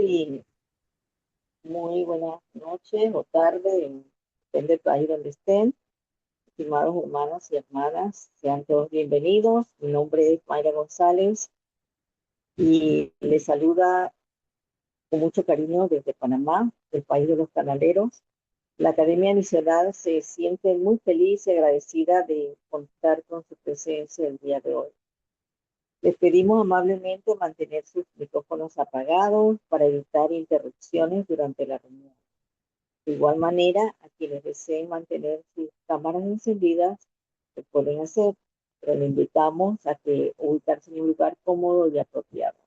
Sí, muy buenas noches o tarde, depende del país donde estén. Estimados hermanos y hermanas, sean todos bienvenidos. Mi nombre es Mayra González y les saluda con mucho cariño desde Panamá, el país de los canaleros. La Academia Misional se siente muy feliz y agradecida de contar con su presencia el día de hoy. Les pedimos amablemente mantener sus micrófonos apagados para evitar interrupciones durante la reunión. De igual manera, a quienes deseen mantener sus cámaras encendidas, lo pueden hacer, pero le invitamos a que ubicarse en un lugar cómodo y apropiado.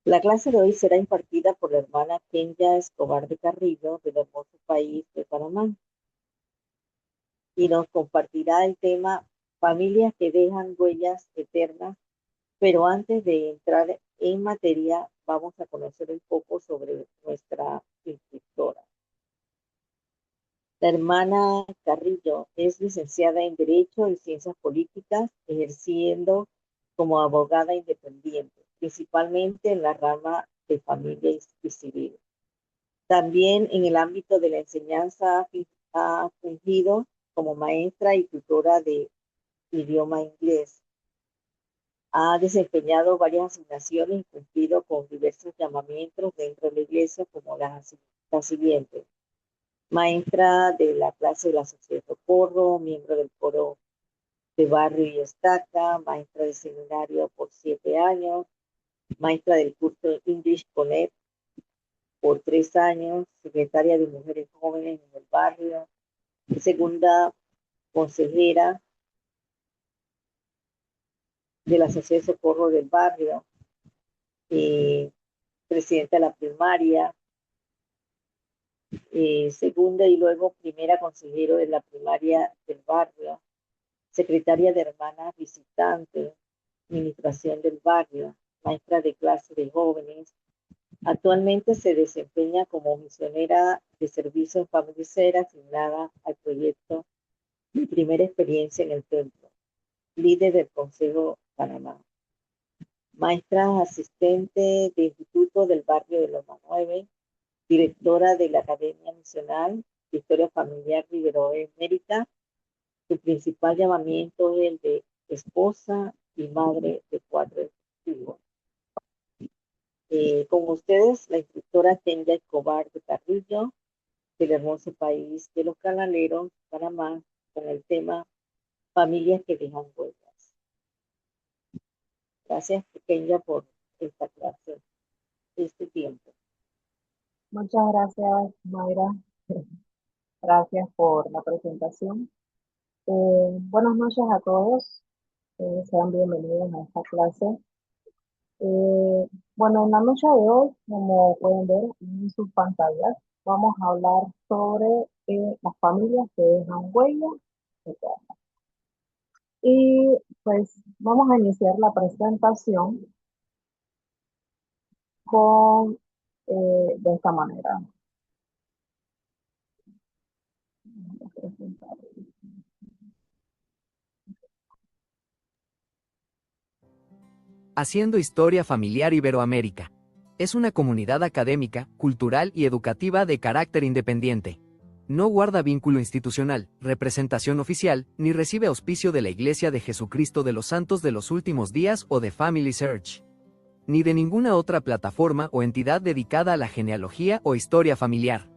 La clase de hoy será impartida por la hermana Kenya Escobar de Carrillo, del hermoso país de Panamá, y nos compartirá el tema Familias que dejan huellas eternas. Pero antes de entrar en materia, vamos a conocer un poco sobre nuestra instructora. La hermana Carrillo es licenciada en Derecho y Ciencias Políticas, ejerciendo como abogada independiente, principalmente en la rama de familia y civil. También en el ámbito de la enseñanza ha fungido como maestra y tutora de idioma inglés. Ha desempeñado varias asignaciones y cumplido con diversos llamamientos dentro de la iglesia, como las siguientes: maestra de la clase de la Sociedad de Socorro, miembro del coro de barrio y estaca, maestra de seminario por 7 años, maestra del curso English Connect por 3 años, secretaria de mujeres jóvenes en el barrio, segunda consejera de la Sociedad de Socorro del barrio, eh, presidenta de la primaria, segunda y luego primera consejero de la primaria del barrio, secretaria de hermanas visitantes, administración del barrio, maestra de clase de jóvenes. Actualmente se desempeña como misionera de servicio en Familicera asignada al proyecto Mi Primera Experiencia en el Templo, líder del Consejo Panamá. Maestra asistente de Instituto del Barrio de Loma 9, directora de la Academia Nacional de Historia Familiar Rivero Emérita. Su principal llamamiento es el de esposa y madre de 4 hijos. Con ustedes, la instructora Kenya Escobar de Carrillo, del hermoso país de los canaleros, Panamá, con el tema Familias que dejan huellas. Gracias, Kenya, por esta clase, este tiempo. Muchas gracias, Mayra. Gracias por la presentación. Buenas noches a todos. Sean bienvenidos a esta clase. Bueno, en la noche de hoy, como pueden ver en sus pantallas, vamos a hablar sobre las familias que dejan huellas eternas. Y pues vamos a iniciar la presentación con de esta manera. Haciendo Historia Familiar Iberoamérica. Es una comunidad académica, cultural y educativa de carácter independiente. No guarda vínculo institucional, representación oficial, ni recibe auspicio de la Iglesia de Jesucristo de los Santos de los Últimos Días o de Family Search, ni de ninguna otra plataforma o entidad dedicada a la genealogía o historia familiar.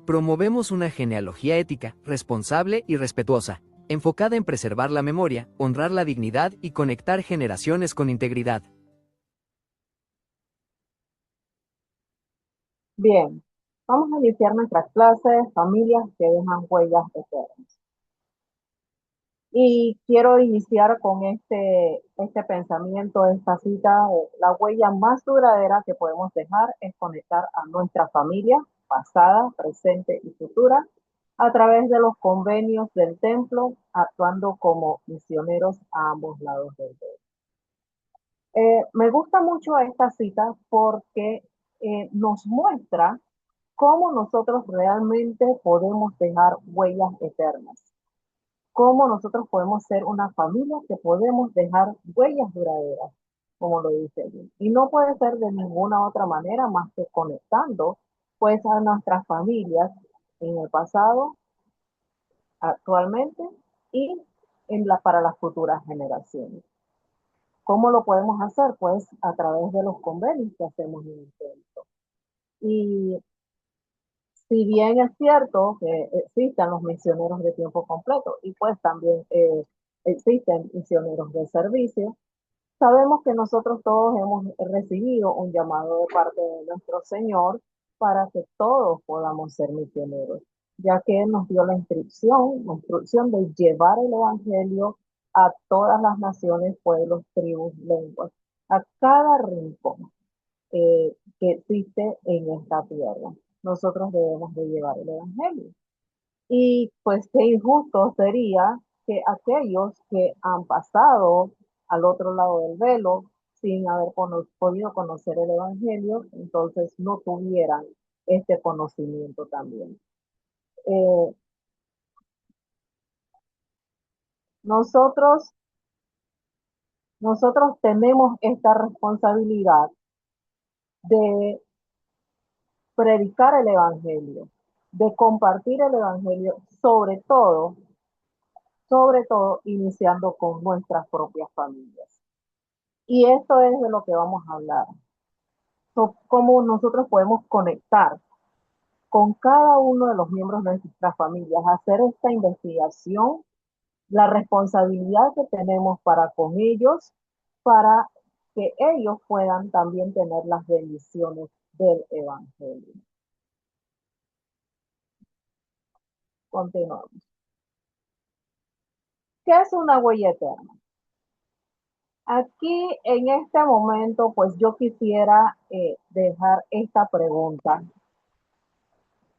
Promovemos una genealogía ética, responsable y respetuosa, enfocada en preservar la memoria, honrar la dignidad y conectar generaciones con integridad. Bien, vamos a iniciar nuestra clase de familias que dejan huellas eternas. Y quiero iniciar con este pensamiento, esta cita: la huella más duradera que podemos dejar es conectar a nuestra familia, pasada, presente y futura, a través de los convenios del templo, actuando como misioneros a ambos lados del río. Me gusta mucho esta cita porque nos muestra cómo nosotros realmente podemos dejar huellas eternas, cómo nosotros podemos ser una familia que podemos dejar huellas duraderas. como lo dice él. Y no puede ser de ninguna otra manera más que conectando pues a nuestras familias en el pasado, actualmente y para las futuras generaciones. ¿Cómo lo podemos hacer? Pues a través de los convenios que hacemos en el centro. Y si bien es cierto que existen los misioneros de tiempo completo y pues también existen misioneros de servicio, sabemos que nosotros todos hemos recibido un llamado de parte de nuestro Señor para que todos podamos ser misioneros, ya que Él nos dio la instrucción de llevar el Evangelio a todas las naciones, pueblos, tribus, lenguas, a cada rincón que existe en esta tierra. Nosotros debemos de llevar el Evangelio. Y pues qué injusto sería que aquellos que han pasado al otro lado del velo sin haber podido conocer el Evangelio, entonces no tuvieran este conocimiento también. Eh, nosotros, nosotros tenemos esta responsabilidad de predicar el Evangelio, de compartir el Evangelio, sobre todo iniciando con nuestras propias familias. Y esto es de lo que vamos a hablar. Cómo nosotros podemos conectar con cada uno de los miembros de nuestras familias, hacer esta investigación, la responsabilidad que tenemos para con ellos, para que ellos puedan también tener las bendiciones del Evangelio. Continuamos. ¿Qué es una huella eterna? Aquí en este momento, pues yo quisiera dejar esta pregunta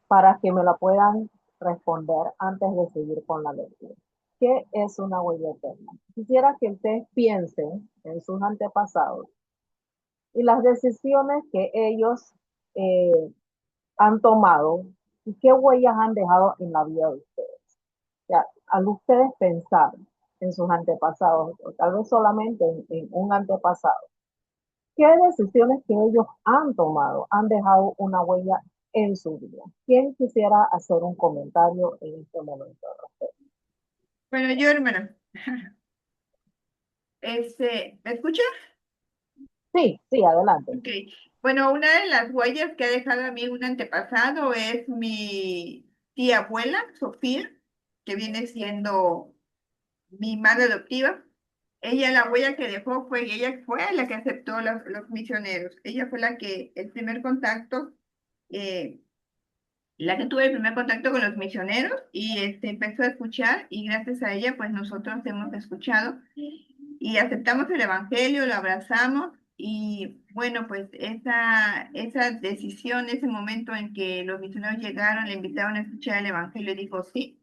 para que me la puedan responder antes de seguir con la lectura. ¿Qué es una huella eterna? Quisiera que ustedes piensen en sus antepasados y las decisiones que ellos eh, han tomado y qué huellas han dejado en la vida de ustedes. O sea, al ustedes pensar en sus antepasados, o tal vez solamente en un antepasado, ¿qué decisiones que ellos han tomado han dejado una huella en su vida? ¿Quién quisiera hacer un comentario en este momento al respecto? Bueno, yo, hermano, ¿me escucha? Sí, sí, adelante. Ok. Bueno, una de las huellas que ha dejado a mí un antepasado es mi tía abuela, Sofía, que viene siendo mi madre adoptiva. Ella, la huella que dejó fue, ella fue la que aceptó los misioneros. Ella fue la que, el primer contacto, eh, la que tuvo el primer contacto con los misioneros y empezó a escuchar y gracias a ella pues nosotros hemos escuchado y aceptamos el evangelio, lo abrazamos y bueno pues esa decisión, ese momento en que los misioneros llegaron, le invitaron a escuchar el evangelio y dijo sí,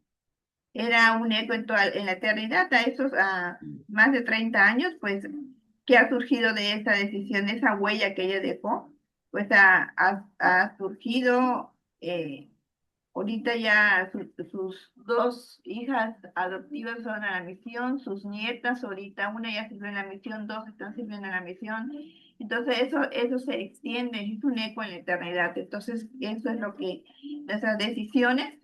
era un eco en la eternidad, a esos más de 30 años pues que ha surgido de esa decisión, esa huella que ella dejó, pues ha surgido ahorita ya sus dos hijas adoptivas son a la misión, sus nietas ahorita, una ya sirve en la misión, dos están sirviendo en la misión. Entonces eso se extiende, es un eco en la eternidad. Entonces eso es lo que nuestras decisiones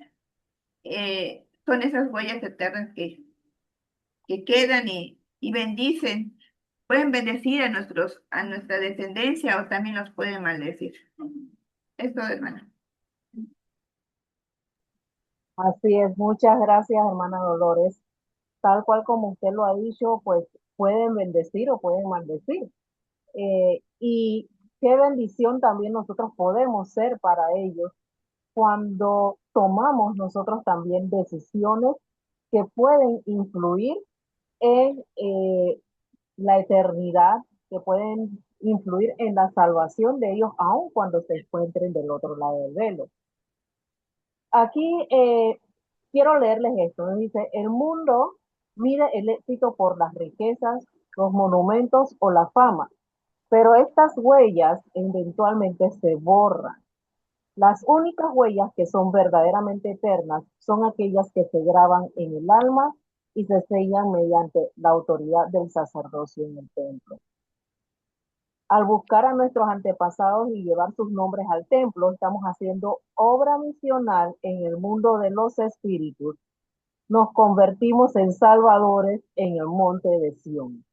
son esas huellas eternas que quedan y bendicen. Pueden bendecir a nuestra descendencia o también los pueden maldecir. Esto, hermana. Así es, muchas gracias, hermana Dolores. Tal cual como usted lo ha dicho, pues pueden bendecir o pueden maldecir. Y qué bendición también nosotros podemos ser para ellos cuando tomamos nosotros también decisiones que pueden influir en la eternidad, que pueden influir en la salvación de ellos, aun cuando se encuentren del otro lado del velo. Aquí quiero leerles esto. Dice, el mundo mide el éxito por las riquezas, los monumentos o la fama, pero estas huellas eventualmente se borran. Las únicas huellas que son verdaderamente eternas son aquellas que se graban en el alma y se sellan mediante la autoridad del sacerdocio en el templo. Al buscar a nuestros antepasados y llevar sus nombres al templo, estamos haciendo obra misional en el mundo de los espíritus. Nos convertimos en salvadores en el monte de Sión.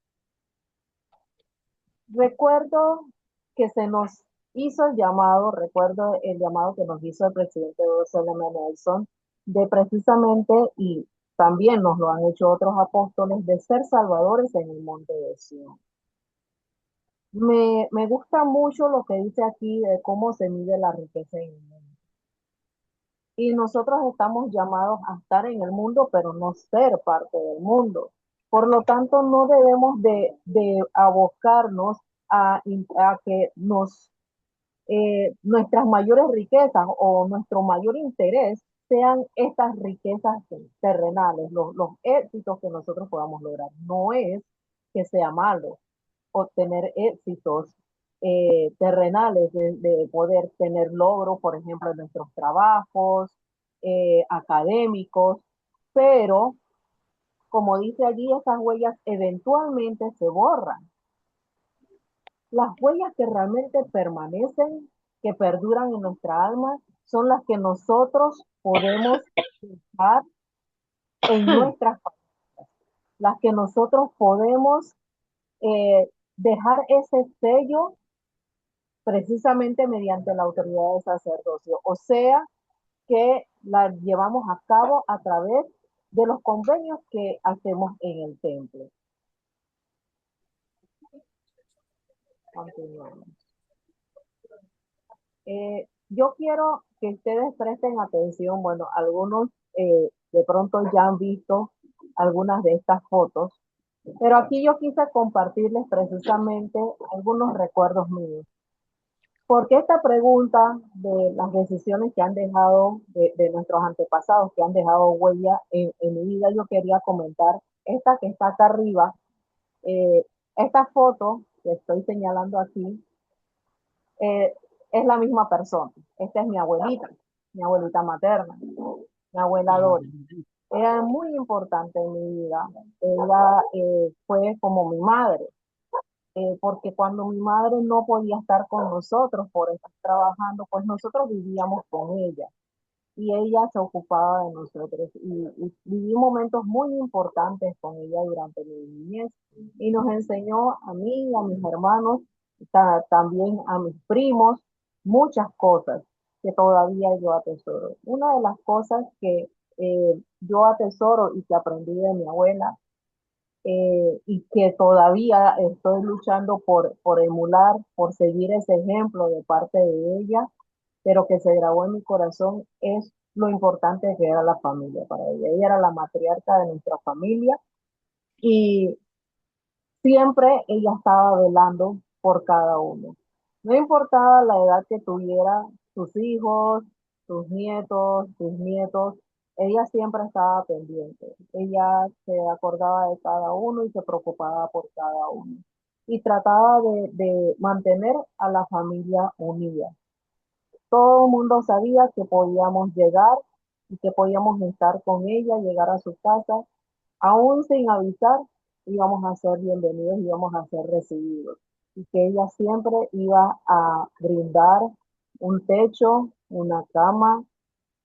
Recuerdo que se nos hizo el llamado, recuerdo el llamado que nos hizo el presidente Russell M. Nelson, de precisamente, y también nos lo han hecho otros apóstoles, de ser salvadores en el monte de Sión. Me gusta mucho lo que dice aquí de cómo se mide la riqueza en el mundo. Y nosotros estamos llamados a estar en el mundo, pero no ser parte del mundo. Por lo tanto, no debemos de abocarnos a que nuestras mayores riquezas o nuestro mayor interés sean estas riquezas terrenales, los éxitos que nosotros podamos lograr. No es que sea malo obtener éxitos terrenales, de poder tener logros, por ejemplo, en nuestros trabajos académicos, pero como dice allí, esas huellas eventualmente se borran. Las huellas que realmente permanecen, que perduran en nuestra alma, son las que nosotros podemos dejar en nuestras familias, las que nosotros podemos dejar ese sello precisamente mediante la autoridad de sacerdocio, o sea, que la llevamos a cabo a través de los convenios que hacemos en el templo. Continuamos. Yo quiero que ustedes presten atención, bueno, algunos de pronto ya han visto algunas de estas fotos, pero aquí yo quise compartirles precisamente algunos recuerdos míos. Porque esta pregunta de las decisiones que han dejado, de nuestros antepasados, que han dejado huella en mi vida, yo quería comentar esta que está acá arriba, eh, esta foto que estoy señalando aquí, eh, es la misma persona. Esta es mi abuelita materna, mi abuela Doris. Era muy importante en mi vida. Ella fue como mi madre. Porque cuando mi madre no podía estar con nosotros por estar trabajando, pues nosotros vivíamos con ella y ella se ocupaba de nosotros y viví momentos muy importantes con ella durante mi niñez y nos enseñó a mí y a mis hermanos, también a mis primos, muchas cosas que todavía yo atesoro. Una de las cosas que yo atesoro y que aprendí de mi abuela y que todavía estoy luchando por emular, por seguir ese ejemplo de parte de ella, pero que se grabó en mi corazón, es lo importante que era la familia para ella. Ella era la matriarca de nuestra familia y siempre ella estaba velando por cada uno. No importaba la edad que tuviera sus hijos, sus nietos, sus nietos, ella siempre estaba pendiente. Ella se acordaba de cada uno y se preocupaba por cada uno. Y trataba de mantener a la familia unida. Todo el mundo sabía que podíamos llegar y que podíamos estar con ella, llegar a su casa, aún sin avisar, íbamos a ser bienvenidos, íbamos a ser recibidos. Y que ella siempre iba a brindar un techo, una cama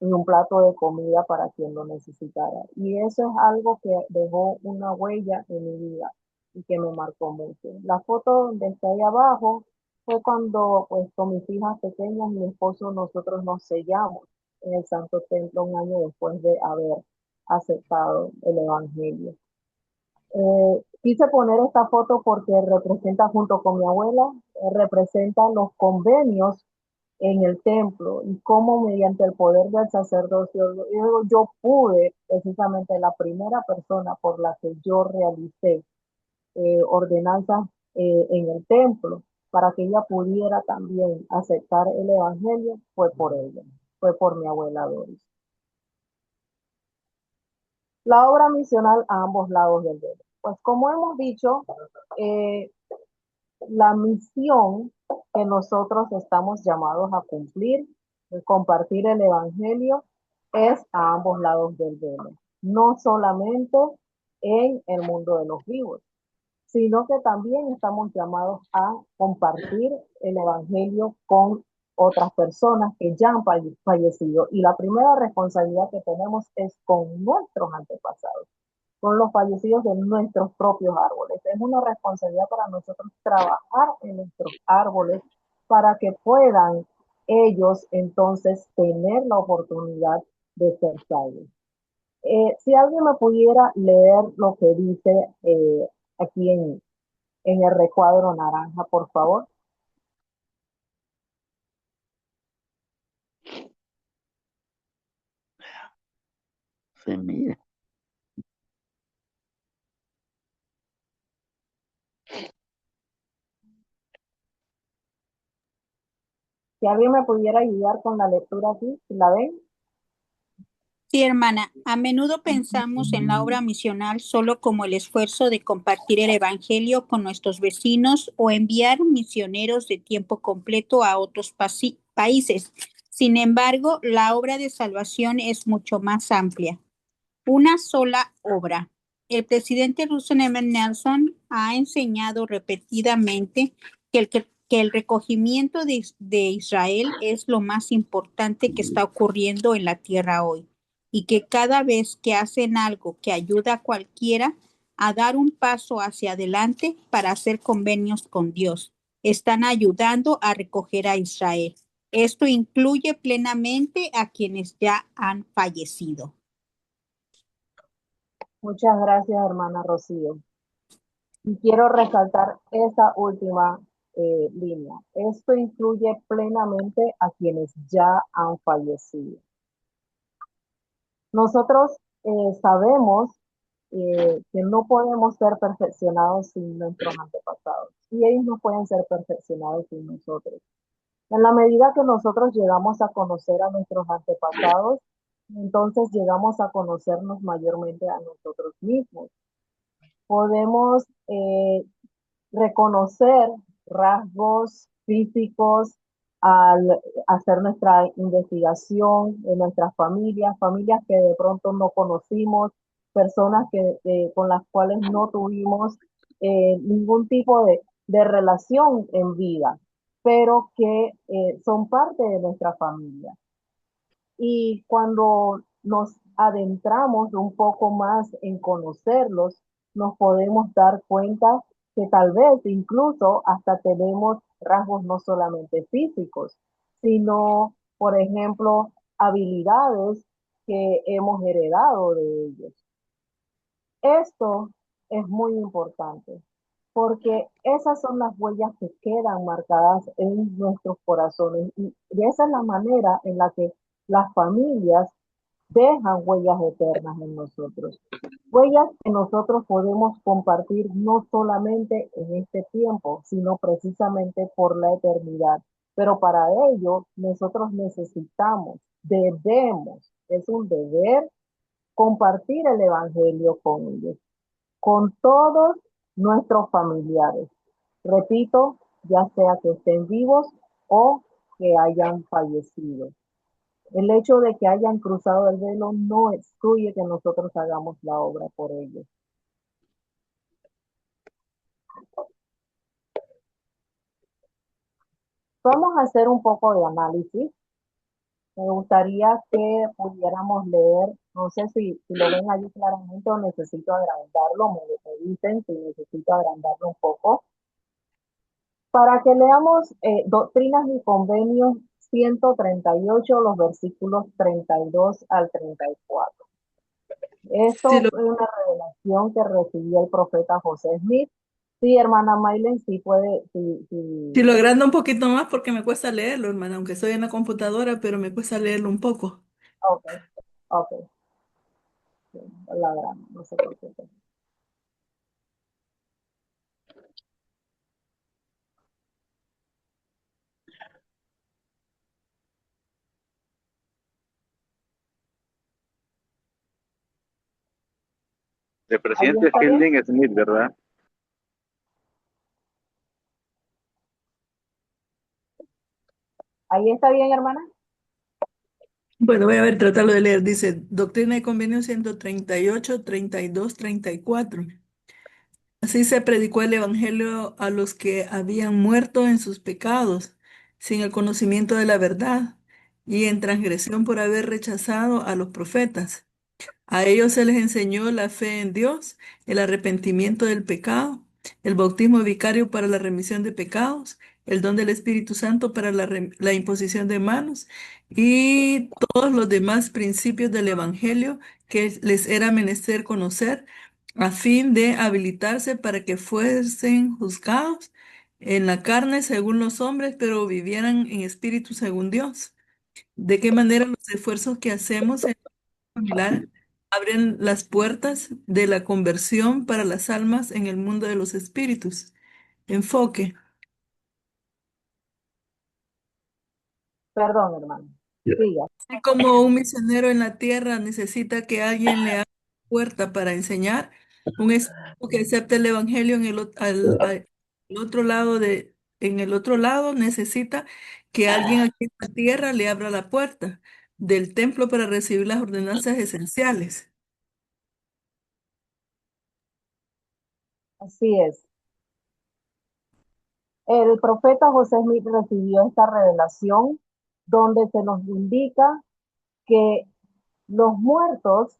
y un plato de comida para quien lo necesitara. Y eso es algo que dejó una huella en mi vida y que me marcó mucho. La foto donde está ahí abajo fue cuando, pues, con mis hijas pequeñas, mi esposo, nosotros nos sellamos en el Santo Templo un año después de haber aceptado el Evangelio. Quise poner esta foto porque representa, junto con mi abuela, representa los convenios en el templo y cómo mediante el poder del sacerdocio yo pude, precisamente la primera persona por la que yo realicé ordenanzas en el templo para que ella pudiera también aceptar el evangelio, fue por ella, fue por mi abuela Doris. La obra misional a ambos lados del velo. Pues como hemos dicho, eh, la misión que nosotros estamos llamados a cumplir, de compartir el evangelio, es a ambos lados del velo, no solamente en el mundo de los vivos. sino que también estamos llamados a compartir el Evangelio con otras personas que ya han fallecido. Y la primera responsabilidad que tenemos es con nuestros antepasados, con los fallecidos de nuestros propios árboles. Es una responsabilidad para nosotros trabajar en nuestros árboles para que puedan ellos entonces tener la oportunidad de ser salvos. Si alguien me pudiera leer lo que dice aquí en el recuadro naranja, por favor. Se mira. Si alguien me pudiera ayudar con la lectura aquí, ¿la ven? Sí, hermana, a menudo pensamos en la obra misional solo como el esfuerzo de compartir el Evangelio con nuestros vecinos o enviar misioneros de tiempo completo a otros países. Sin embargo, la obra de salvación es mucho más amplia. Una sola obra. El presidente Russell M. Nelson ha enseñado repetidamente que el recogimiento de Israel es lo más importante que está ocurriendo en la tierra hoy y que cada vez que hacen algo que ayuda a cualquiera a dar un paso hacia adelante para hacer convenios con Dios, están ayudando a recoger a Israel. Esto incluye plenamente a quienes ya han fallecido. Muchas gracias, hermana Rocío. Y quiero resaltar esa última línea. Esto incluye plenamente a quienes ya han fallecido. Nosotros sabemos que no podemos ser perfeccionados sin nuestros antepasados y ellos no pueden ser perfeccionados sin nosotros. En la medida que nosotros llegamos a conocer a nuestros antepasados, entonces llegamos a conocernos mayormente a nosotros mismos. Podemos reconocer rasgos físicos al hacer nuestra investigación en nuestras familias, familias que de pronto no conocimos, personas con las cuales no tuvimos ningún tipo de relación en vida, pero que son parte de nuestra familia. Y cuando nos adentramos un poco más en conocerlos, nos podemos dar cuenta que tal vez incluso hasta tenemos rasgos no solamente físicos, sino, por ejemplo, habilidades que hemos heredado de ellos. Esto es muy importante porque esas son las huellas que quedan marcadas en nuestros corazones y esa es la manera en la que las familias dejan huellas eternas en nosotros. Huellas que nosotros podemos compartir no solamente en este tiempo, sino precisamente por la eternidad. Pero para ello nosotros necesitamos, debemos, es un deber compartir el Evangelio con ellos, con todos nuestros familiares. Repito, ya sea que estén vivos o que hayan fallecido. El hecho de que hayan cruzado el velo no excluye que nosotros hagamos la obra por ellos. Vamos a hacer un poco de análisis. Me gustaría que pudiéramos leer, no sé si lo ven ahí claramente o necesito agrandarlo, me dicen si necesito agrandarlo un poco. Para que leamos Doctrinas y Convenios 138, los versículos 32 al 34. Esto Si lo, es una revelación que recibió el profeta José Smith. Sí, hermana Maylen, sí puede, si lo agrando un poquito más porque me cuesta leerlo, hermana, aunque estoy en la computadora, pero me cuesta leerlo un poco. ok, ok, sí, la gran, no se preocupe. El ¿Ahí presidente está bien? Fielding Smith, ¿verdad? ¿Ahí está bien, hermana? Bueno, voy a ver, tratarlo de leer. Dice, Doctrina y Convenio 138, 32, 34. Así se predicó el Evangelio a los que habían muerto en sus pecados, sin el conocimiento de la verdad, y en transgresión por haber rechazado a los profetas. A ellos se les enseñó la fe en Dios, el arrepentimiento del pecado, el bautismo vicario para la remisión de pecados, el don del Espíritu Santo para la imposición de manos y todos los demás principios del Evangelio que les era menester conocer a fin de habilitarse para que fuesen juzgados en la carne según los hombres, pero vivieran en espíritu según Dios. ¿De qué manera los esfuerzos que hacemos familiar abren las puertas de la conversión para las almas en el mundo de los espíritus? Enfoque. Perdón, hermano. Siga. Así como un misionero en la tierra necesita que alguien le abra la puerta para enseñar, un esclavo que acepta el evangelio en el otro lado en el otro lado necesita que alguien aquí en la tierra le abra la puerta del templo para recibir las ordenanzas esenciales. Así es. El profeta José Smith recibió esta revelación donde se nos indica que los muertos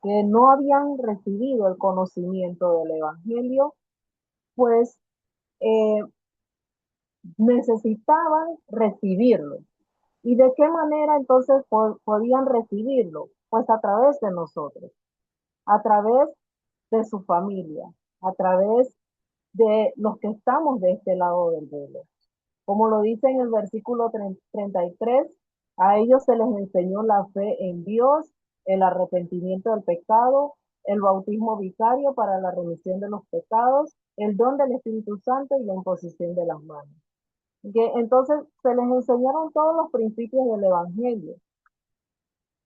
que no habían recibido el conocimiento del Evangelio, pues eh, necesitaban recibirlo. ¿Y de qué manera entonces podían recibirlo? Pues a través de nosotros, a través de su familia, a través de los que estamos de este lado del velo. Como lo dice en el versículo 33, a ellos se les enseñó la fe en Dios, el arrepentimiento del pecado, el bautismo vicario para la remisión de los pecados, el don del Espíritu Santo y la imposición de las manos. Entonces se les enseñaron todos los principios del Evangelio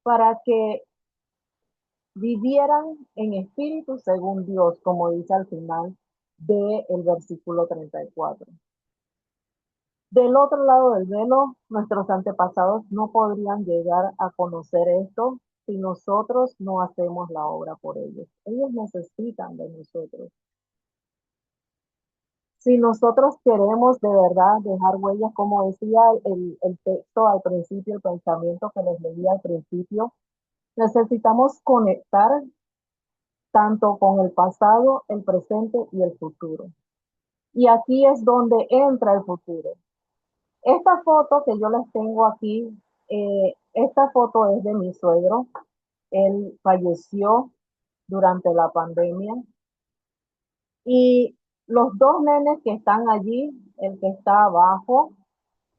para que vivieran en espíritu según Dios, como dice al final del versículo 34. Del otro lado del velo, nuestros antepasados no podrían llegar a conocer esto si nosotros no hacemos la obra por ellos. Ellos necesitan de nosotros. Si nosotros queremos de verdad dejar huellas, como decía el texto al principio, el pensamiento que les leía al principio, necesitamos conectar tanto con el pasado, el presente y el futuro. Y aquí es donde entra el futuro. Esta foto que yo les tengo aquí, esta foto es de mi suegro. Él falleció durante la pandemia. Y los dos nenes que están allí, el que está abajo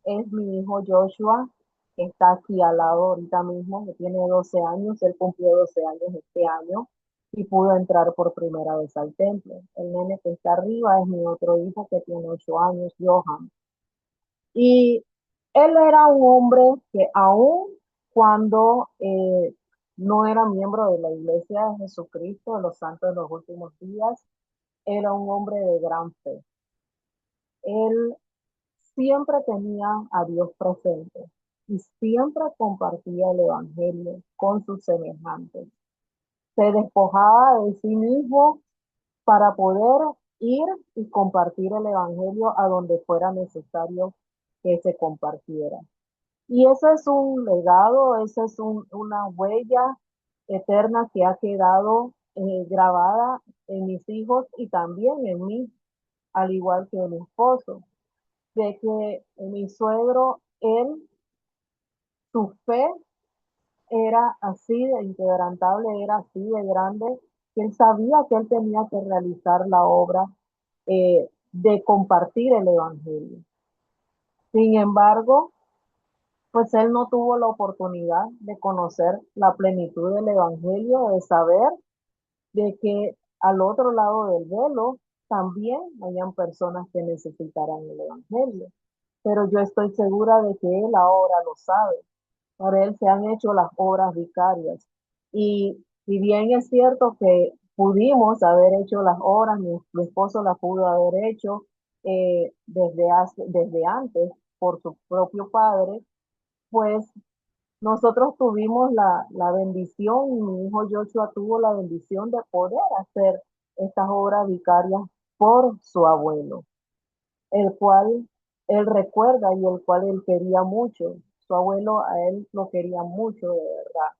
es mi hijo Joshua, que está aquí al lado ahorita mismo, que tiene 12 años. Él cumplió 12 años este año y pudo entrar por primera vez al templo. El nene que está arriba es mi otro hijo que tiene 8 años, Johan. Y él era un hombre que aún cuando no era miembro de la Iglesia de Jesucristo, de los Santos de los Últimos Días, era un hombre de gran fe. Él siempre tenía a Dios presente y siempre compartía el Evangelio con sus semejantes. Se despojaba de sí mismo para poder ir y compartir el Evangelio a donde fuera necesario que se compartiera. Y eso es un legado, eso es una huella eterna que ha quedado grabada en mis hijos y también en mí, al igual que en mi esposo, de que mi suegro, él, su fe era así de inquebrantable, era así de grande, que él sabía que él tenía que realizar la obra de compartir el Evangelio. Sin embargo, pues él no tuvo la oportunidad de conocer la plenitud del Evangelio, de saber de que al otro lado del velo también hayan personas que necesitaran el Evangelio. Pero yo estoy segura de que él ahora lo sabe. Para él se han hecho las obras vicarias. Y si bien es cierto que pudimos haber hecho las obras, mi esposo las pudo haber hecho desde antes por su propio padre, pues nosotros tuvimos la bendición y mi hijo Joshua tuvo la bendición de poder hacer estas obras vicarias por su abuelo, el cual él recuerda y el cual él quería mucho. Su abuelo a él lo quería mucho, de verdad.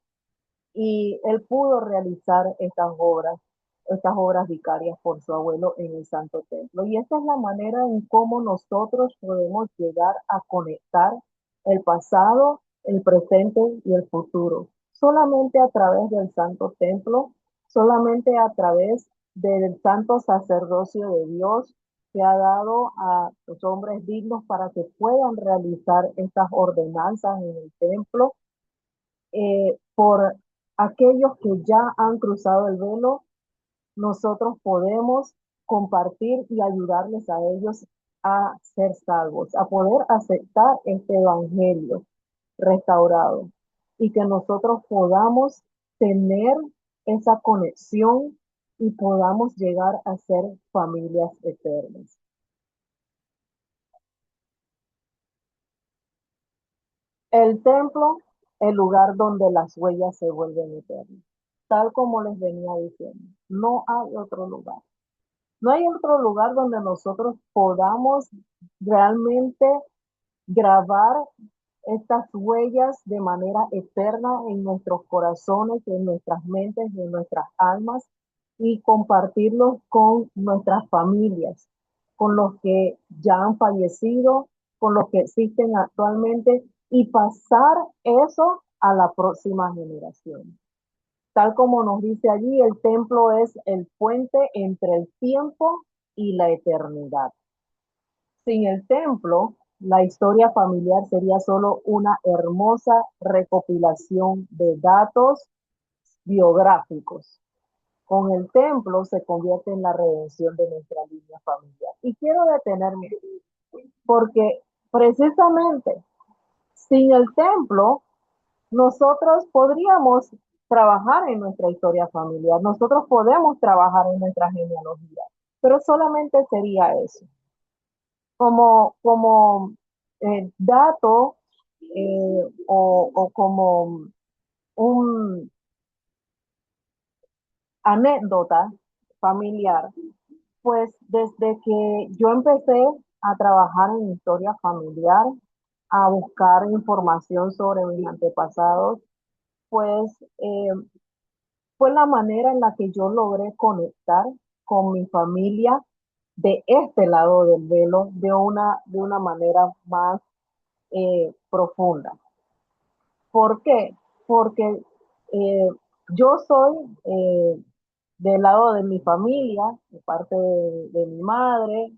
Y él pudo realizar estas obras vicarias por su abuelo en el Santo Templo. Y esta es la manera en cómo nosotros podemos llegar a conectar el pasado, el presente y el futuro. Solamente a través del Santo Templo, solamente a través del santo sacerdocio de Dios que ha dado a los hombres dignos para que puedan realizar estas ordenanzas en el templo, por aquellos que ya han cruzado el velo, nosotros podemos compartir y ayudarles a ellos a ser salvos, a poder aceptar este evangelio restaurado y que nosotros podamos tener esa conexión y podamos llegar a ser familias eternas. El templo, el lugar donde las huellas se vuelven eternas. Tal como les venía diciendo, no hay otro lugar. No hay otro lugar donde nosotros podamos realmente grabar estas huellas de manera eterna en nuestros corazones, en nuestras mentes, en nuestras almas y compartirlos con nuestras familias, con los que ya han fallecido, con los que existen actualmente y pasar eso a la próxima generación. Tal como nos dice allí, el templo es el puente entre el tiempo y la eternidad. Sin el templo, la historia familiar sería solo una hermosa recopilación de datos biográficos. Con el templo se convierte en la redención de nuestra línea familiar. Y quiero detenerme porque precisamente sin el templo nosotros podríamos trabajar en nuestra historia familiar, nosotros podemos trabajar en nuestra genealogía, pero solamente sería eso. Como dato o como un anécdota familiar, pues desde que yo empecé a trabajar en historia familiar, a buscar información sobre mis antepasados, pues fue la manera en la que yo logré conectar con mi familia de este lado del velo de una manera más profunda. ¿Por qué? Porque eh, yo soy del lado de mi familia, de parte de mi madre,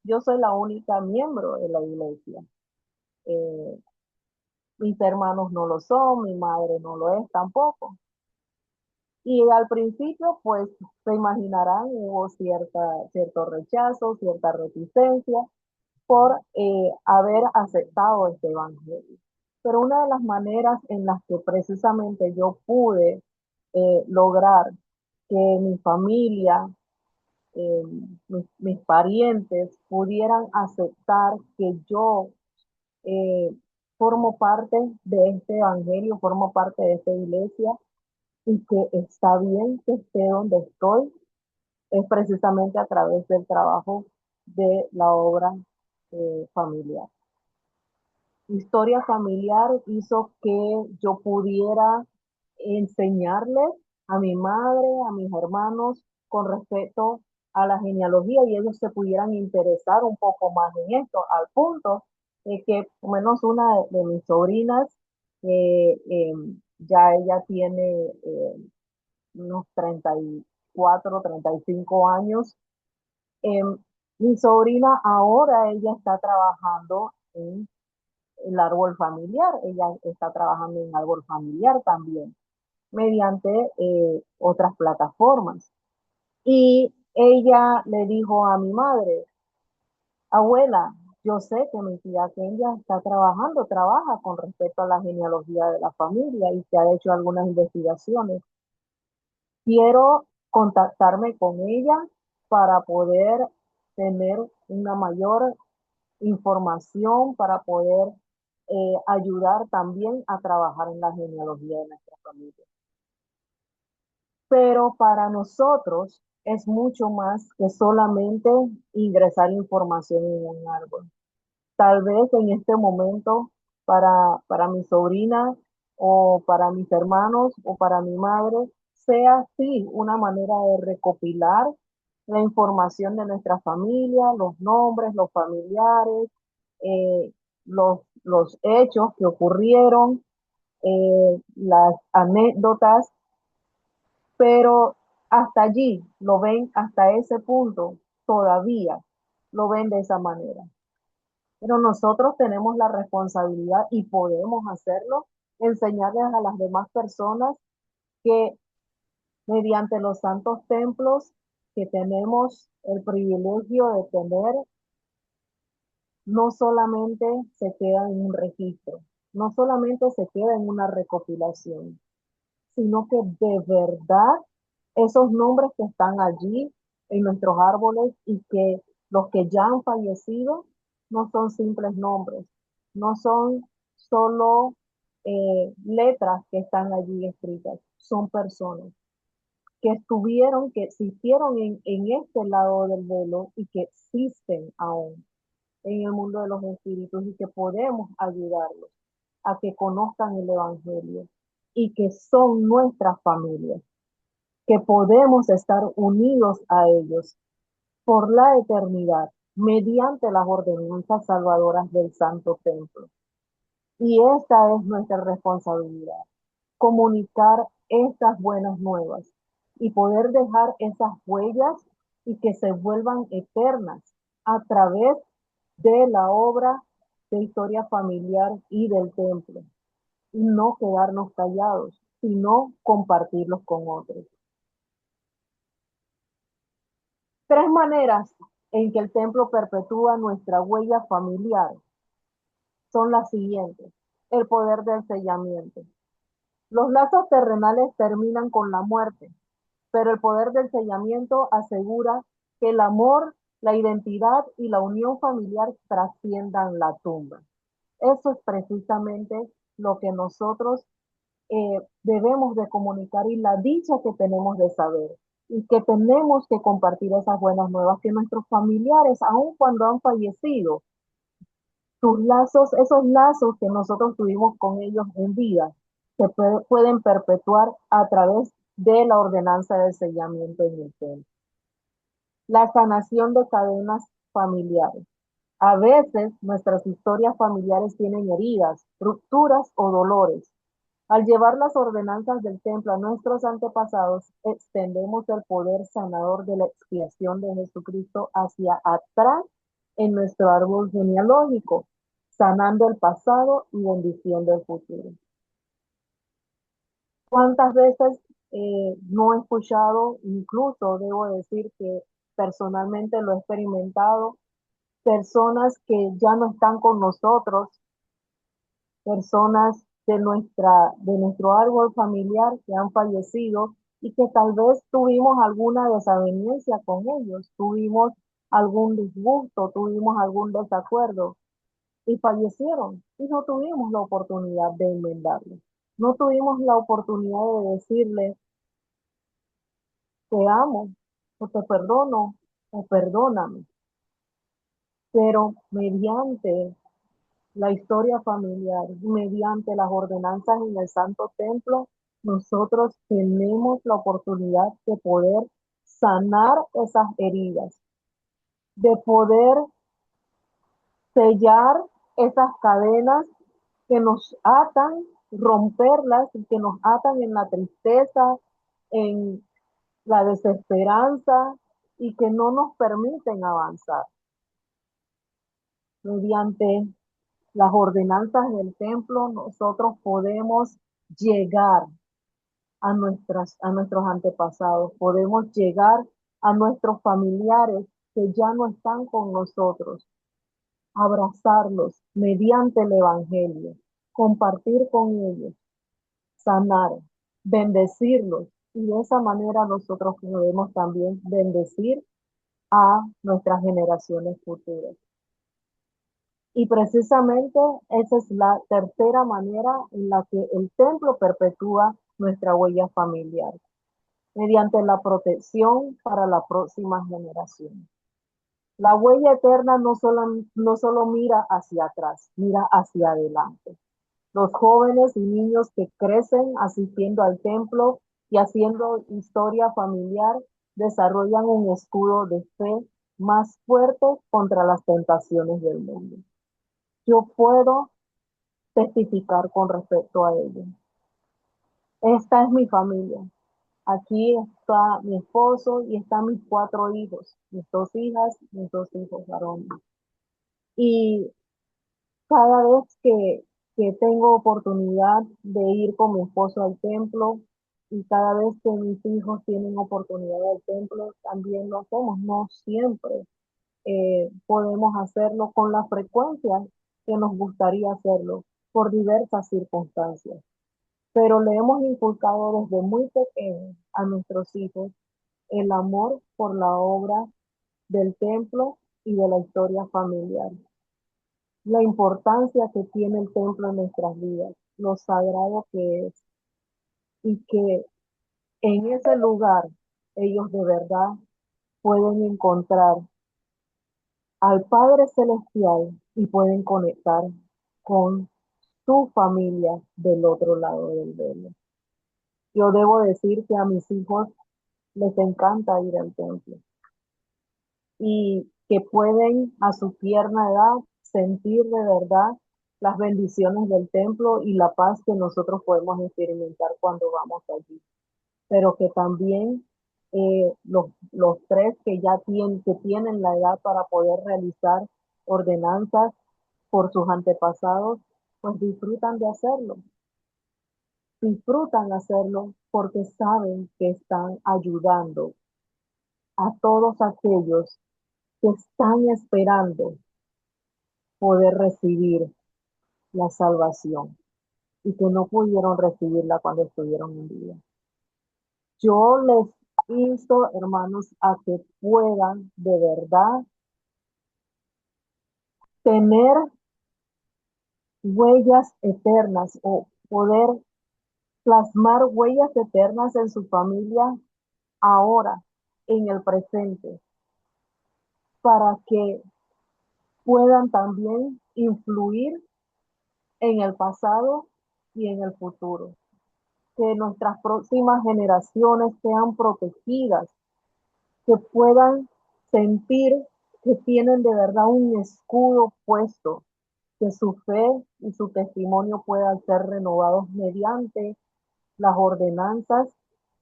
yo soy la única miembro de la iglesia. Eh, Mis hermanos no lo son, mi madre no lo es tampoco. Y al principio, pues se imaginarán, hubo cierto rechazo, cierta reticencia por haber aceptado este evangelio. Pero una de las maneras en las que precisamente yo pude lograr que mi familia, eh, mis parientes pudieran aceptar que yo eh, formo parte de este evangelio, formo parte de esta iglesia y que está bien que esté donde estoy, es precisamente a través del trabajo de la obra familiar. Historia familiar hizo que yo pudiera enseñarles a mi madre, a mis hermanos, con respecto a la genealogía y ellos se pudieran interesar un poco más en esto, al punto de que por lo menos una de mis sobrinas, ya ella tiene unos 34, 35 años. Eh, Mi sobrina ahora ella está trabajando en el árbol familiar, ella está trabajando en árbol familiar también, mediante otras plataformas. Y ella le dijo a mi madre, abuela, yo sé que mi tía Kenya está trabajando, trabaja con respecto a la genealogía de la familia y que ha hecho algunas investigaciones. Quiero contactarme con ella para poder tener una mayor información, para poder ayudar también a trabajar en la genealogía de nuestra familia. Pero para nosotros, es mucho más que solamente ingresar información en un árbol. Tal vez en este momento para mi sobrina o para mis hermanos o para mi madre sea así una manera de recopilar la información de nuestra familia, los nombres, los familiares, eh, los hechos que ocurrieron, las anécdotas, pero hasta allí lo ven, hasta ese punto todavía lo ven de esa manera. Pero nosotros tenemos la responsabilidad y podemos hacerlo, enseñarles a las demás personas que mediante los santos templos que tenemos el privilegio de tener, no solamente se queda en un registro, no solamente se queda en una recopilación, sino que de verdad esos nombres que están allí en nuestros árboles y que los que ya han fallecido no son simples nombres, no son solo letras que están allí escritas, son personas que estuvieron, que existieron en este lado del velo y que existen aún en el mundo de los espíritus y que podemos ayudarlos a que conozcan el Evangelio y que son nuestras familias, que podemos estar unidos a ellos por la eternidad mediante las ordenanzas salvadoras del Santo Templo. Y esta es nuestra responsabilidad, comunicar estas buenas nuevas y poder dejar esas huellas y que se vuelvan eternas a través de la obra de historia familiar y del templo. Y no quedarnos callados, sino compartirlos con otros. Tres maneras en que el templo perpetúa nuestra huella familiar son las siguientes. El poder del sellamiento. Los lazos terrenales terminan con la muerte, pero el poder del sellamiento asegura que el amor, la identidad y la unión familiar trasciendan la tumba. Eso es precisamente lo que nosotros debemos de comunicar y la dicha que tenemos de saber y que tenemos que compartir esas buenas nuevas que nuestros familiares, aun cuando han fallecido, sus lazos, esos lazos que nosotros tuvimos con ellos en vida, se pueden perpetuar a través de la ordenanza del sellamiento en el templo. La sanación de cadenas familiares. A veces nuestras historias familiares tienen heridas, rupturas o dolores. Al llevar las ordenanzas del templo a nuestros antepasados, extendemos el poder sanador de la expiación de Jesucristo hacia atrás en nuestro árbol genealógico, sanando el pasado y bendiciendo el futuro. ¿Cuántas veces no he escuchado, incluso debo decir que personalmente lo he experimentado, personas que ya no están con nosotros, personas de nuestro árbol familiar que han fallecido y que tal vez tuvimos alguna desaveniencia con ellos, tuvimos algún disgusto, tuvimos algún desacuerdo y fallecieron y no tuvimos la oportunidad de enmendarlo. No tuvimos la oportunidad de decirle, te amo, o te perdono, o perdóname. Pero mediante la historia familiar, mediante las ordenanzas en el Santo Templo, nosotros tenemos la oportunidad de poder sanar esas heridas, de poder sellar esas cadenas que nos atan, romperlas y que nos atan en la tristeza, en la desesperanza y que no nos permiten avanzar. Mediante las ordenanzas del templo, nosotros podemos llegar a nuestros antepasados, podemos llegar a nuestros familiares que ya no están con nosotros, abrazarlos mediante el Evangelio, compartir con ellos, sanar, bendecirlos y de esa manera nosotros podemos también bendecir a nuestras generaciones futuras. Y precisamente esa es la tercera manera en la que el templo perpetúa nuestra huella familiar. mediante la protección para la próxima generación. La huella eterna no solo mira hacia atrás, mira hacia adelante. Los jóvenes y niños que crecen asistiendo al templo y haciendo historia familiar desarrollan un escudo de fe más fuerte contra las tentaciones del mundo. Yo puedo testificar con respecto a ello. Esta es mi familia. Aquí está mi esposo y están mis 4 hijos, mis 2 hijas, mis 2 hijos varones. Y cada vez que tengo oportunidad de ir con mi esposo al templo y cada vez que mis hijos tienen oportunidad del templo, también lo hacemos. No siempre podemos hacerlo con la frecuencia que nos gustaría hacerlo por diversas circunstancias. Pero le hemos inculcado desde muy pequeños a nuestros hijos el amor por la obra del templo y de la historia familiar, la importancia que tiene el templo en nuestras vidas, lo sagrado que es, y que en ese lugar ellos de verdad pueden encontrar al Padre Celestial y pueden conectar con su familia del otro lado del velo. Yo debo decir que a mis hijos les encanta ir al templo y que pueden a su tierna edad sentir de verdad las bendiciones del templo y la paz que nosotros podemos experimentar cuando vamos allí. Pero que también los 3 que tienen la edad para poder realizar ordenanzas por sus antepasados, pues disfrutan hacerlo porque saben que están ayudando a todos aquellos que están esperando poder recibir la salvación y que no pudieron recibirla cuando estuvieron en vida. Yo les insto, hermanos, a que puedan de verdad tener huellas eternas o poder plasmar huellas eternas en su familia ahora, en el presente, para que puedan también influir en el pasado y en el futuro. Que nuestras próximas generaciones sean protegidas, que puedan sentir que tienen de verdad un escudo puesto, que su fe y su testimonio puedan ser renovados mediante las ordenanzas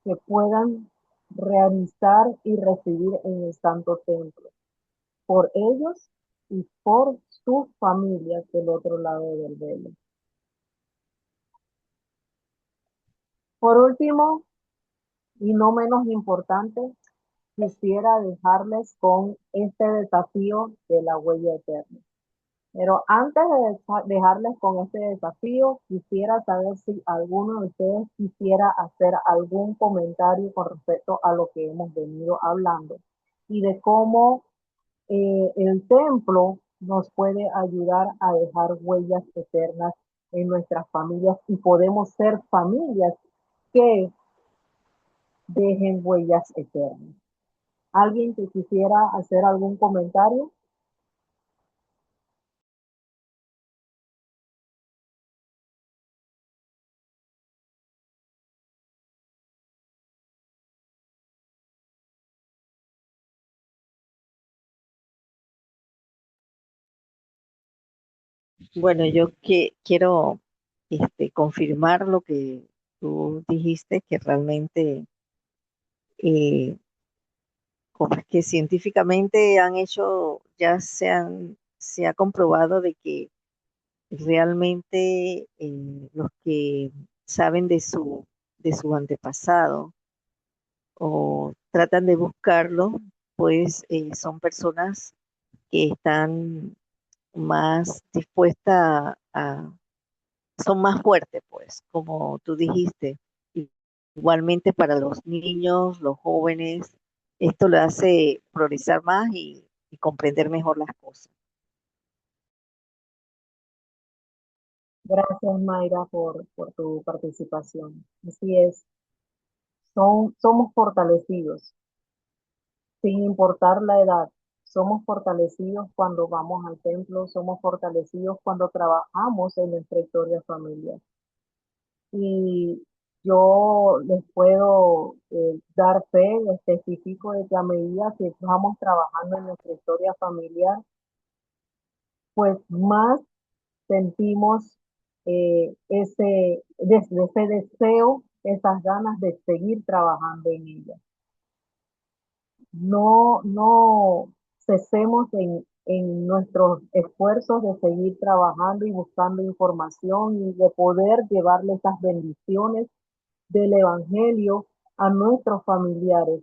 que puedan realizar y recibir en el Santo Templo, por ellos y por sus familias del otro lado del velo. Por último, y no menos importante, quisiera dejarles con este desafío de la huella eterna. Pero antes de dejarles con este desafío, quisiera saber si alguno de ustedes quisiera hacer algún comentario con respecto a lo que hemos venido hablando y de cómo el templo nos puede ayudar a dejar huellas eternas en nuestras familias y podemos ser familias que dejen huellas eternas. ¿Alguien que quisiera hacer algún comentario? Bueno, yo quiero confirmar lo que tú dijiste, que realmente, eh, como es que científicamente han hecho, se ha comprobado de que realmente los que saben de su antepasado o tratan de buscarlo, pues son personas que están más dispuestas son más fuertes, pues, como tú dijiste. I- Igualmente para los niños, los jóvenes, esto le hace progresar más y comprender mejor las cosas. Gracias, Mayra, por tu participación. Así es. somos fortalecidos, sin importar la edad. Somos fortalecidos cuando vamos al templo, somos fortalecidos cuando trabajamos en nuestra historia familiar. Y yo les puedo dar fe, les testifico de que a medida que vamos trabajando en nuestra historia familiar, pues más sentimos ese deseo, esas ganas de seguir trabajando en ella. No cesemos en nuestros esfuerzos de seguir trabajando y buscando información y de poder llevarle esas bendiciones del Evangelio a nuestros familiares,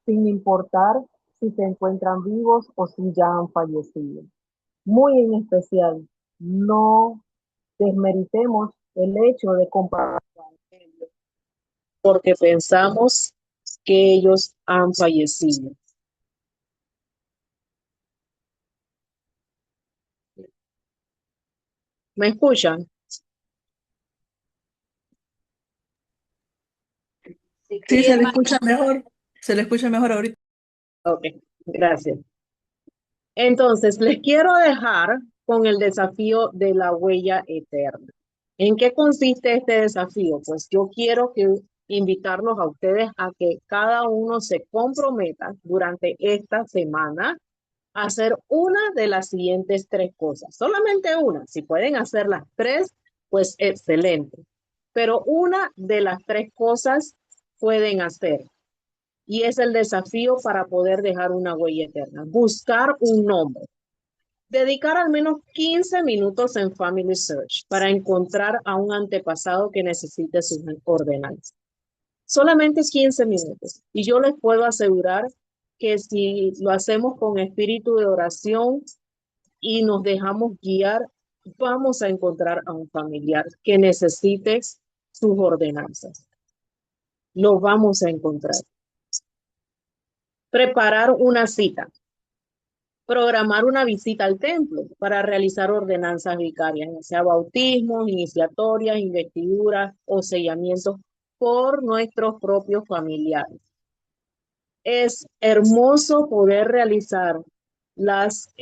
sin importar si se encuentran vivos o si ya han fallecido. Muy en especial, no desmeritemos el hecho de compartir el Evangelio porque pensamos que ellos han fallecido. ¿Me escuchan? Si Sí, se le quieren, escucha mejor. Se le escucha mejor ahorita. Ok, gracias. Entonces, les quiero dejar con el desafío de la huella eterna. ¿En qué consiste este desafío? Pues yo quiero invitarlos a ustedes a que cada uno se comprometa durante esta semana a hacer una de las siguientes tres cosas. Solamente una. Si pueden hacer las tres, pues excelente. Pero una de las tres cosas pueden hacer. Y es el desafío para poder dejar una huella eterna. Buscar un nombre. Dedicar al menos 15 minutos en Family Search para encontrar a un antepasado que necesite sus ordenanzas. Solamente 15 minutos. Y yo les puedo asegurar que si lo hacemos con espíritu de oración y nos dejamos guiar, vamos a encontrar a un familiar que necesite sus ordenanzas. Lo vamos a encontrar. Preparar una cita. Programar una visita al templo para realizar ordenanzas vicarias, ya sea bautismos, iniciatorias, investiduras o sellamientos por nuestros propios familiares. Es hermoso poder realizar las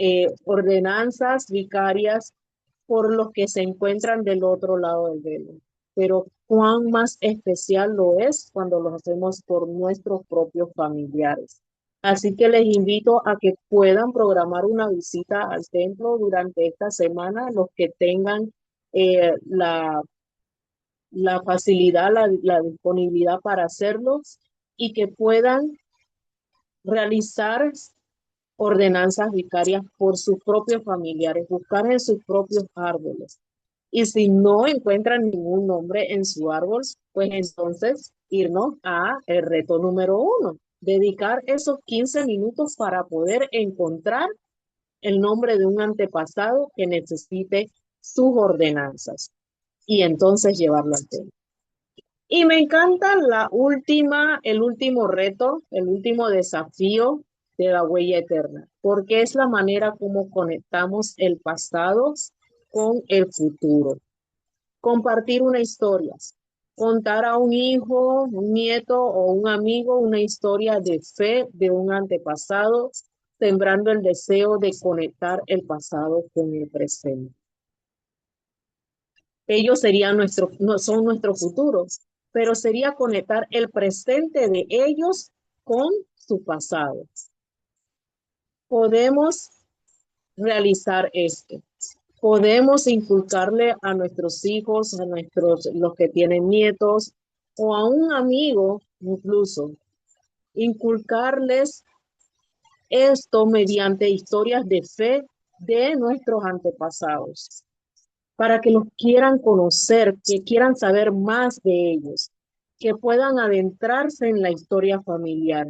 ordenanzas vicarias por los que se encuentran del otro lado del velo, pero cuán más especial lo es cuando lo hacemos por nuestros propios familiares. Así que les invito a que puedan programar una visita al templo durante esta semana, los que tengan la facilidad, la disponibilidad para hacerlo y que puedan realizar ordenanzas vicarias por sus propios familiares, buscar en sus propios árboles. Y si no encuentran ningún nombre en su árbol, pues entonces irnos a el reto número 1. Dedicar esos 15 minutos para poder encontrar el nombre de un antepasado que necesite sus ordenanzas y entonces llevarlo al templo. Y me encanta el último reto, el último desafío de la huella eterna, porque es la manera como conectamos el pasado con el futuro. Compartir una historia, contar a un hijo, un nieto o un amigo una historia de fe de un antepasado, sembrando el deseo de conectar el pasado con el presente. Ellos son nuestro futuro, pero sería conectar el presente de ellos con su pasado. Podemos realizar esto. Podemos inculcarle a nuestros hijos, los que tienen nietos, o a un amigo incluso, inculcarles esto mediante historias de fe de nuestros antepasados, para que los quieran conocer, que quieran saber más de ellos, que puedan adentrarse en la historia familiar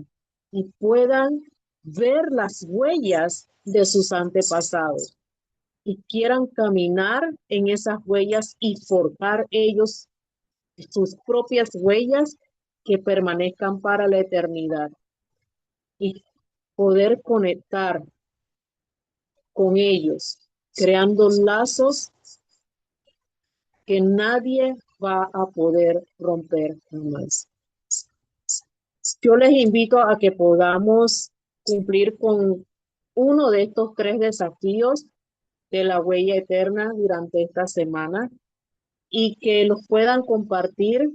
y puedan ver las huellas de sus antepasados y quieran caminar en esas huellas y forjar ellos sus propias huellas que permanezcan para la eternidad y poder conectar con ellos, creando lazos que nadie va a poder romper jamás. Yo les invito a que podamos cumplir con uno de estos 3 desafíos de la huella eterna durante esta semana y que los puedan compartir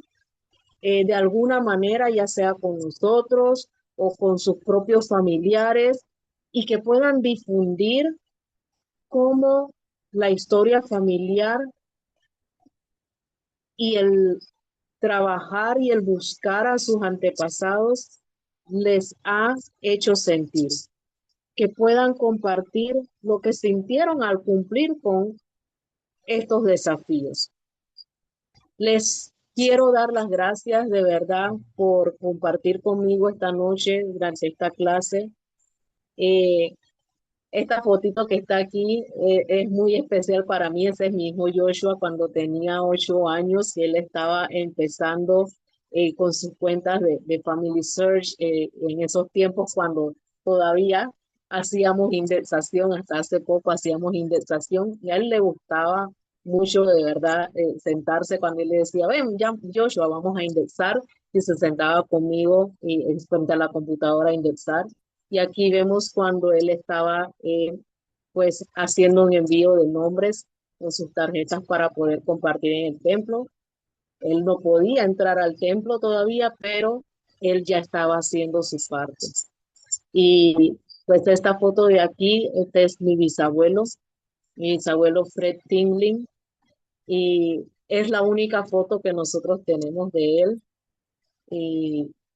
de alguna manera, ya sea con nosotros o con sus propios familiares, y que puedan difundir cómo la historia familiar y el trabajar y el buscar a sus antepasados les ha hecho sentir, que puedan compartir lo que sintieron al cumplir con estos desafíos. Les quiero dar las gracias de verdad por compartir conmigo esta noche durante esta clase. Esta fotito que está aquí es muy especial para mí. Ese es mi hijo Joshua cuando tenía 8 años y él estaba empezando con sus cuentas de Family Search en esos tiempos cuando todavía hacíamos indexación, hasta hace poco hacíamos indexación y a él le gustaba mucho de verdad sentarse cuando él le decía, ven, ya, Joshua, vamos a indexar, y se sentaba conmigo y frente a la computadora a indexar. Y aquí vemos cuando él estaba pues haciendo un envío de nombres en sus tarjetas para poder compartir en el templo. Él no podía entrar al templo todavía, pero él ya estaba haciendo su parte. Y pues esta foto de aquí, este es mi bisabuelo Fred Tingling, y es la única foto que nosotros tenemos de él.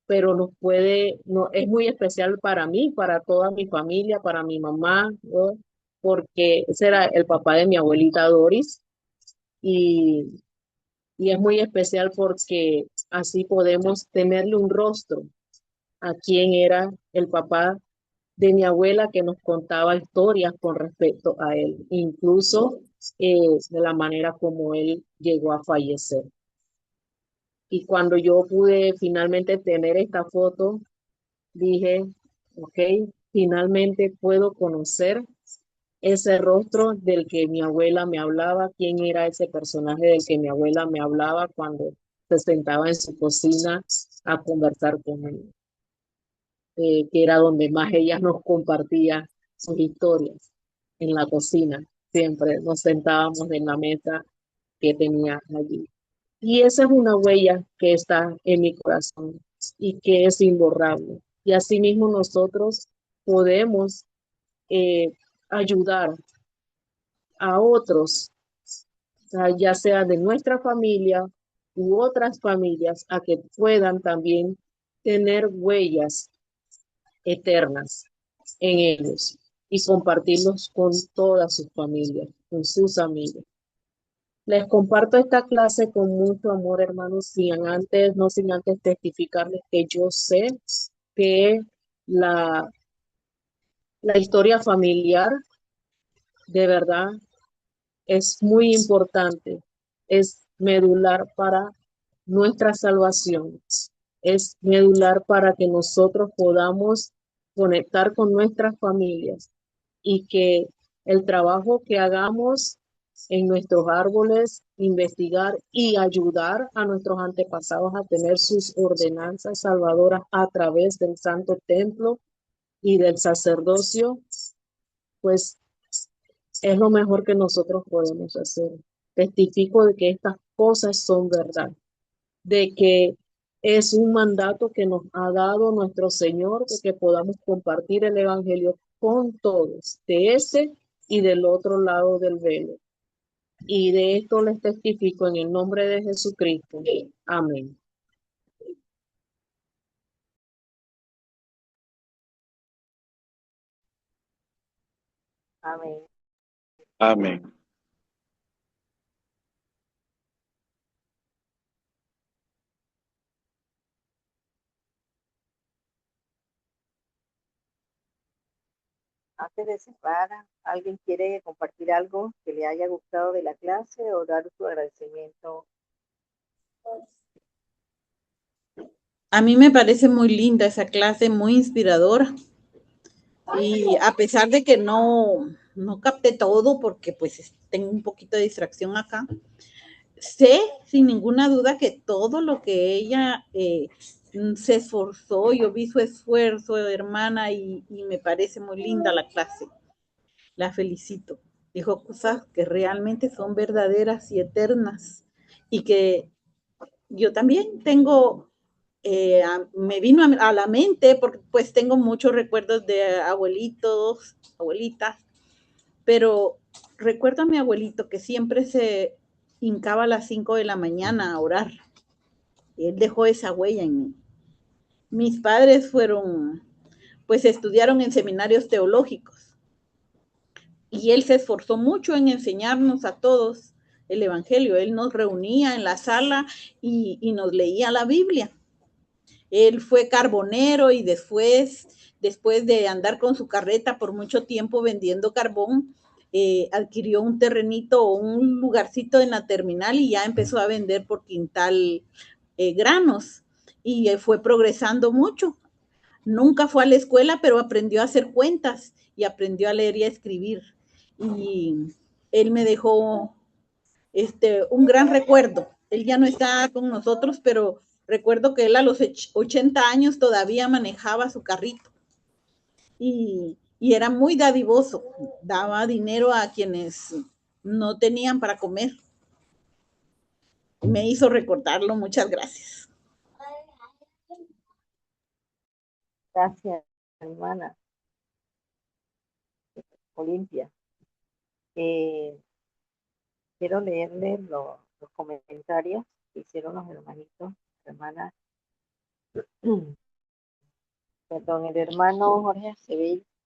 Pero nos puede, no, es muy especial para mí, para toda mi familia, para mi mamá, ¿no? Porque ese era el papá de mi abuelita Doris y, y es muy especial porque así podemos tenerle un rostro a quién era el papá de mi abuela que nos contaba historias con respecto a él, incluso de la manera como él llegó a fallecer. Y cuando yo pude finalmente tener esta foto, dije, ok, finalmente puedo conocer ese rostro del que mi abuela me hablaba, quién era ese personaje del que mi abuela me hablaba cuando se sentaba en su cocina a conversar con él, que era donde más ella nos compartía sus historias, en la cocina. Siempre nos sentábamos en la mesa que tenía allí. Y esa es una huella que está en mi corazón y que es imborrable. Y asimismo nosotros podemos ayudar a otros, o sea, ya sea de nuestra familia u otras familias, a que puedan también tener huellas eternas en ellos y compartirlos con todas sus familias, con sus amigos. Les comparto esta clase con mucho amor, hermanos, no sin antes testificarles que yo sé que la, la historia familiar de verdad es muy importante, es medular para nuestra salvación, es medular para que nosotros podamos conectar con nuestras familias y que el trabajo que hagamos en nuestros árboles, investigar y ayudar a nuestros antepasados a tener sus ordenanzas salvadoras a través del Santo Templo y del sacerdocio, pues es lo mejor que nosotros podemos hacer. Testifico de que estas cosas son verdad, de que es un mandato que nos ha dado nuestro Señor, de que podamos compartir el Evangelio con todos, de ese y del otro lado del velo. Y de esto les testifico en el nombre de Jesucristo. Amén. Amén. Amén. Antes de cerrar, ¿alguien quiere compartir algo que le haya gustado de la clase o dar su agradecimiento? A mí me parece muy linda esa clase, muy inspiradora. Y a pesar de que no capté todo porque pues tengo un poquito de distracción acá, sé sin ninguna duda que todo lo que ella se esforzó, yo vi su esfuerzo, hermana, y me parece muy linda la clase. La felicito. Dijo cosas que realmente son verdaderas y eternas y que yo también tengo, me vino a la mente porque pues tengo muchos recuerdos de abuelitos, abuelitas, pero recuerdo a mi abuelito que siempre se hincaba a las 5 de la mañana a orar. Él dejó esa huella en mí. Mis padres fueron, pues estudiaron en seminarios teológicos y él se esforzó mucho en enseñarnos a todos el Evangelio. Él nos reunía en la sala y nos leía la Biblia. Él fue carbonero y después de andar con su carreta por mucho tiempo vendiendo carbón, adquirió un terrenito o un lugarcito en la terminal y ya empezó a vender por quintal granos y fue progresando mucho. Nunca fue a la escuela, pero aprendió a hacer cuentas y aprendió a leer y a escribir. Y él me dejó un gran recuerdo. Él ya no está con nosotros, pero recuerdo que él a los 80 años todavía manejaba su carrito y era muy dadivoso, daba dinero a quienes no tenían para comer. Me hizo recordarlo, muchas gracias. Gracias, hermana Olimpia. Quiero leerles los comentarios que hicieron los hermanitos, hermanas. Perdón, el hermano Jorge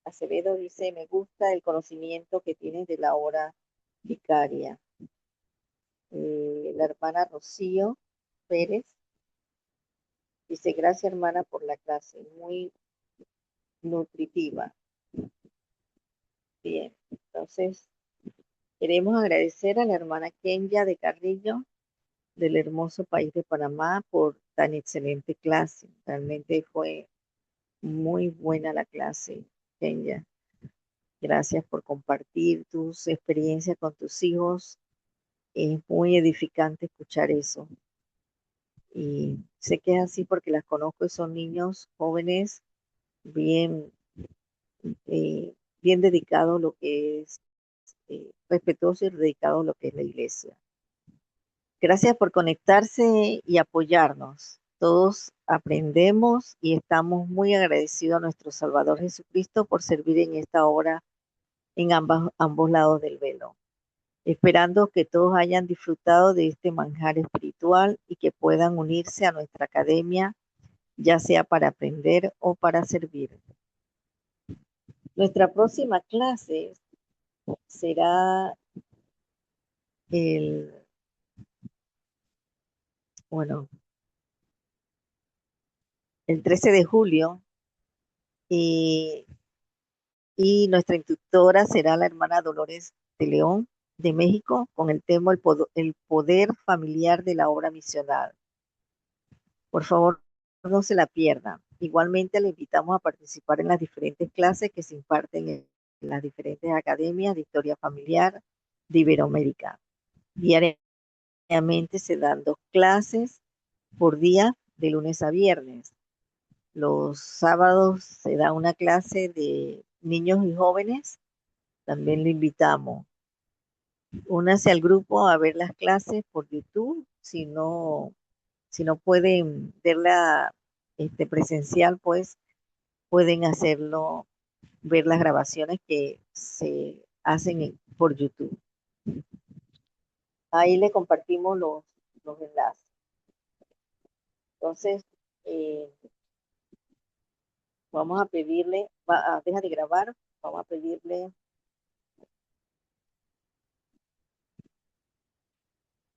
Acevedo dice, me gusta el conocimiento que tienes de la obra vicaria. La hermana Rocío Pérez dice, gracias hermana por la clase, muy nutritiva. Bien, entonces queremos agradecer a la hermana Kenya de Carrillo del hermoso país de Panamá por tan excelente clase. Realmente fue muy buena la clase, Kenya. Gracias por compartir tus experiencias con tus hijos. Es muy edificante escuchar eso. Y sé que es así porque las conozco y son niños jóvenes bien, bien dedicados a lo que es, respetuosos y dedicados a lo que es la iglesia. Gracias por conectarse y apoyarnos. Todos aprendemos y estamos muy agradecidos a nuestro Salvador Jesucristo por servir en esta obra en ambos lados del velo. Esperando que todos hayan disfrutado de este manjar espiritual y que puedan unirse a nuestra academia, ya sea para aprender o para servir. Nuestra próxima clase será el, bueno, el 13 de julio y nuestra instructora será la hermana Dolores de León de México con el tema el poder familiar de la obra misional. Por favor, no se la pierdan. Igualmente le invitamos a participar en las diferentes clases que se imparten en las diferentes academias de historia familiar de Iberoamérica. Diariamente se dan 2 clases por día de lunes a viernes. Los sábados se da una clase de niños y jóvenes. También le invitamos. Únase al grupo a ver las clases por YouTube. Si no pueden verla presencial, pues pueden hacerlo, ver las grabaciones que se hacen por YouTube. Ahí le compartimos los enlaces. Entonces, vamos a pedirle, deja de grabar, vamos a pedirle